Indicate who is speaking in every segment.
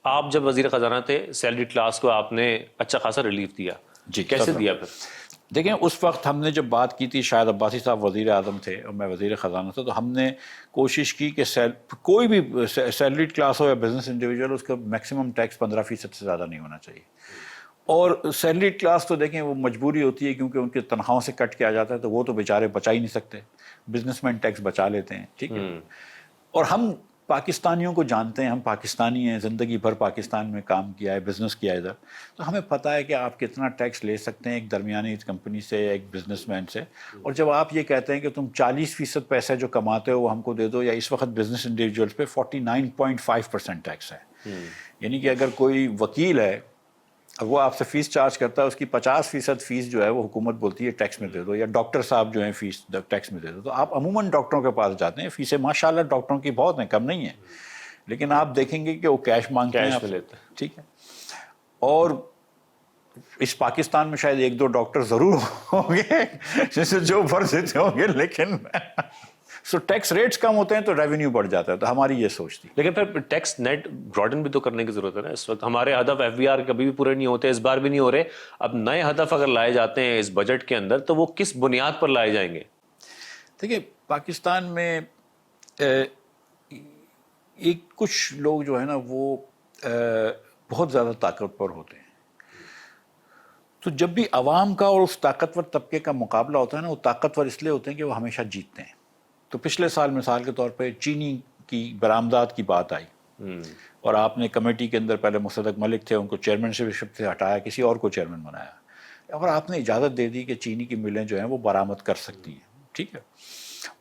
Speaker 1: آپ جب وزیر خزانہ تھے سیلری کلاس کو آپ نے اچھا خاصا ریلیف دیا.
Speaker 2: جی
Speaker 1: کیسے دیا پھر؟
Speaker 2: دیکھیں اس وقت ہم نے جب بات کی تھی، شاید عباسی صاحب وزیر اعظم تھے اور میں وزیر خزانہ تھا، تو ہم نے کوشش کی کہ کوئی بھی سیلریڈ کلاس ہو یا بزنس انڈیویجول، اس کا میکسیمم ٹیکس 15% سے زیادہ نہیں ہونا چاہیے. اور سیلریڈ کلاس تو دیکھیں وہ مجبوری ہوتی ہے کیونکہ ان کے تنخواہوں سے کٹ کیا جاتا ہے، تو وہ تو بیچارے بچا ہی نہیں سکتے. بزنس مین ٹیکس بچا لیتے ہیں، ٹھیک ہے. اور ہم پاکستانیوں کو جانتے ہیں، ہم پاکستانی ہیں، زندگی بھر پاکستان میں کام کیا ہے، بزنس کیا ہے ادھر، تو ہمیں پتہ ہے کہ آپ کتنا ٹیکس لے سکتے ہیں ایک درمیانی کمپنی سے، ایک بزنس مین سے. اور جب آپ یہ کہتے ہیں کہ تم 40% پیسے جو کماتے ہو وہ ہم کو دے دو، یا اس وقت بزنس انڈیویجولس پہ 49.5% ٹیکس ہے. یعنی کہ اگر کوئی وکیل ہے وہ آپ سے فیس چارج کرتا ہے، اس کی 50% فیس جو ہے وہ حکومت بولتی ہے ٹیکس میں دے دو، یا ڈاکٹر صاحب جو ہیں فیس ٹیکس میں دے دو. تو آپ عموماً ڈاکٹروں کے پاس جاتے ہیں، فیسیں ماشاءاللہ ڈاکٹروں کی بہت ہیں، کم نہیں ہیں، لیکن آپ دیکھیں گے کہ وہ کیش مانگتے ہیں،
Speaker 1: کیش میں لیتے ہیں.
Speaker 2: ٹھیک ہے. اور اس پاکستان میں شاید 1-2 ڈاکٹر ضرور ہوں گے جیسے جو بھر دیتے ہوں گے، لیکن سو ٹیکس ریٹس کم ہوتے ہیں تو ریونیو بڑھ جاتا ہے. تو ہماری یہ سوچ تھی.
Speaker 1: لیکن پھر ٹیکس نیٹ براڈن بھی تو کرنے کی ضرورت ہے نا. اس وقت ہمارے ہدف FBR کبھی بھی پورے نہیں ہوتے، اس بار بھی نہیں ہو رہے. اب نئے ہدف اگر لائے جاتے ہیں اس بجٹ کے اندر تو وہ کس بنیاد پر لائے جائیں گے؟
Speaker 2: دیکھیے پاکستان میں ایک کچھ لوگ جو ہے نا وہ بہت زیادہ طاقتور ہوتے ہیں. تو جب بھی عوام کا اور اس طاقتور طبقے کا مقابلہ ہوتا ہے نا، وہ طاقتور اس لیے ہوتے ہیں کہ وہ ہمیشہ جیتتے ہیں. تو پچھلے سال مثال کے طور پہ چینی کی برآمدات کی بات آئی، اور آپ نے کمیٹی کے اندر پہلے مصدق ملک تھے، ان کو چیئرمین شپ سے ہٹایا، کسی اور کو چیئرمین بنایا، اور آپ نے اجازت دے دی کہ چینی کی ملیں جو ہیں وہ برآمد کر سکتی ہیں، ٹھیک ہے.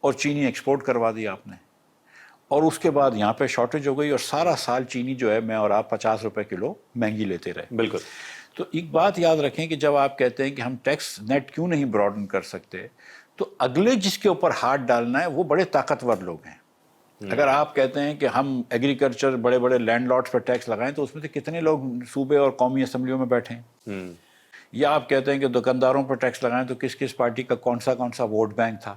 Speaker 2: اور چینی ایکسپورٹ کروا دی آپ نے، اور اس کے بعد یہاں پہ شارٹیج ہو گئی، اور سارا سال چینی جو ہے میں اور آپ 50 روپے کلو مہنگی لیتے رہے.
Speaker 1: بالکل.
Speaker 2: تو ایک بات یاد رکھیں کہ جب آپ کہتے ہیں کہ ہم ٹیکس نیٹ کیوں نہیں براڈن کر سکتے، تو اگلے جس کے اوپر ہاتھ ڈالنا ہے وہ بڑے طاقتور لوگ ہیں. اگر آپ کہتے ہیں کہ ہم ایگریکلچر بڑے بڑے لینڈ لاٹس پر ٹیکس لگائیں، تو اس میں سے کتنے لوگ صوبے اور قومی اسمبلیوں میں بیٹھے ہیں. یا آپ کہتے ہیں کہ دکانداروں پر ٹیکس لگائیں، تو کس کس پارٹی کا کون سا ووٹ بینک تھا.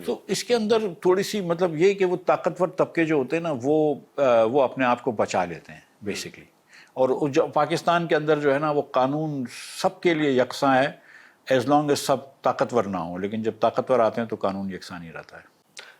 Speaker 2: تو اس کے اندر تھوڑی سی مطلب یہ کہ وہ طاقتور طبقے جو ہوتے ہیں نا وہ اپنے آپ کو بچا لیتے ہیں بیسکلی. اور جو پاکستان کے اندر جو ہے نا وہ قانون سب کے لیے یکساں ہے، ایز لانگ ایز سب طاقتور نہ ہوں، لیکن جب طاقتور آتے ہیں تو قانون یکساں نہیں رہتا ہے.